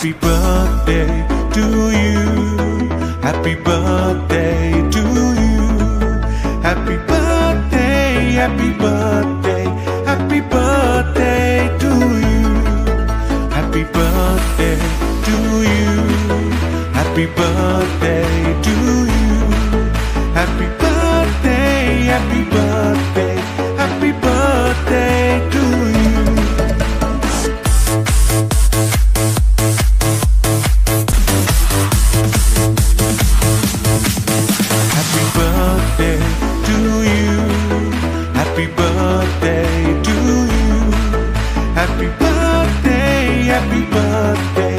Happy birthday to you. Happy birthday to you. Happy birthday, happy birthday, happy birthday to you. Happy birthday to you. Happy birthday to you. Happy birthday, happy birthday, happy birthday to you. Happy birthday to you. Happy birthday to you. Happy birthday, happy birthday.